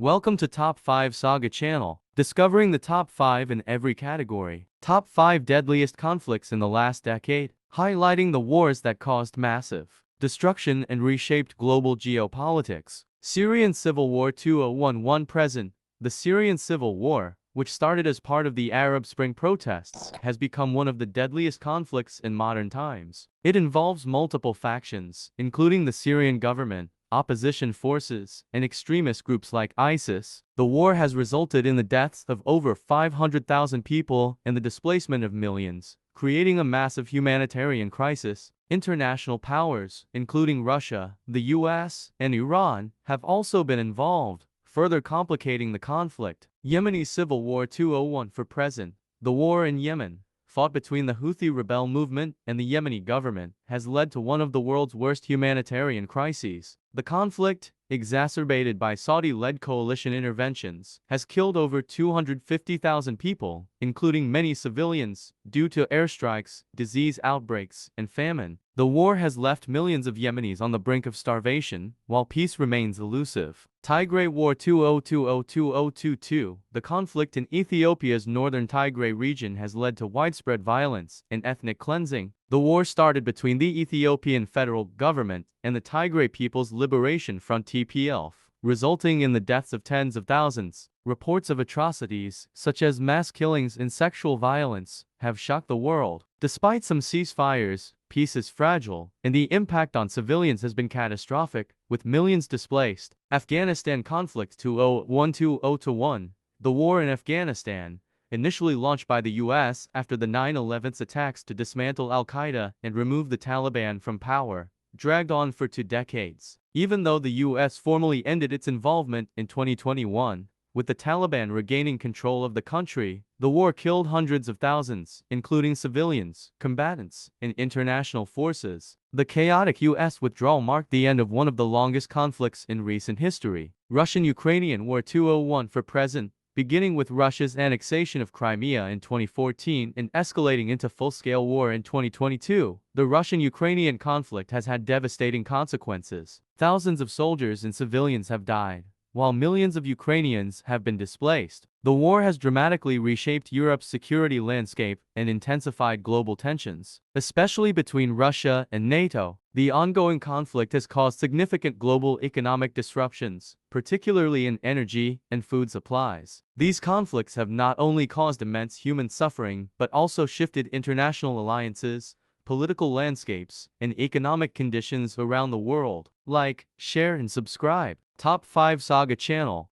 Welcome to Top 5 Saga Channel, discovering the top 5 in every category. Top 5 deadliest conflicts in the last decade, highlighting the wars that caused massive destruction and reshaped global geopolitics. Syrian Civil War 2011 present. The Syrian Civil War, which started as part of the Arab Spring protests, has become one of the deadliest conflicts in modern times. It involves multiple factions, including the Syrian government, opposition forces, and extremist groups like ISIS. The war has resulted in the deaths of over 500,000 people and the displacement of millions, creating a massive humanitarian crisis. International powers, including Russia, the US, and Iran, have also been involved, further complicating the conflict. Yemeni Civil War 2001 for present. The war in Yemen, fought between the Houthi rebel movement and the Yemeni government, has led to one of the world's worst humanitarian crises. The conflict, exacerbated by Saudi-led coalition interventions, has killed over 250,000 people, including many civilians, due to airstrikes, disease outbreaks, and famine. The war has left millions of Yemenis on the brink of starvation, while peace remains elusive. Tigra War 2020-2022. The conflict in Ethiopia's northern Tigray region has led to widespread violence and ethnic cleansing. The war started between the Ethiopian federal government and the Tigray People's Liberation Front (TPLF), resulting in the deaths of tens of thousands. Reports of atrocities, such as mass killings and sexual violence, have shocked the world. Despite some ceasefires, peace is fragile, and the impact on civilians has been catastrophic, with millions displaced. Afghanistan conflict 2012-01. The war in Afghanistan, initially launched by the US after the 9/11 attacks to dismantle al-Qaeda and remove the Taliban from power, dragged on for 2 decades. Even though the US formally ended its involvement in 2021, with the Taliban regaining control of the country, the war killed hundreds of thousands, including civilians, combatants, and international forces. The chaotic US withdrawal marked the end of one of the longest conflicts in recent history. Russian-Ukrainian War 2001 for present. Beginning with Russia's annexation of Crimea in 2014 and escalating into full-scale war in 2022, the Russian-Ukrainian conflict has had devastating consequences. Thousands of soldiers and civilians have died, while millions of Ukrainians have been displaced. The war has dramatically reshaped Europe's security landscape and intensified global tensions, especially between Russia and NATO. The ongoing conflict has caused significant global economic disruptions, particularly in energy and food supplies. These conflicts have not only caused immense human suffering but also shifted international alliances, political landscapes, and economic conditions around the world. Like, share, and subscribe. Top 5 Saga Channel.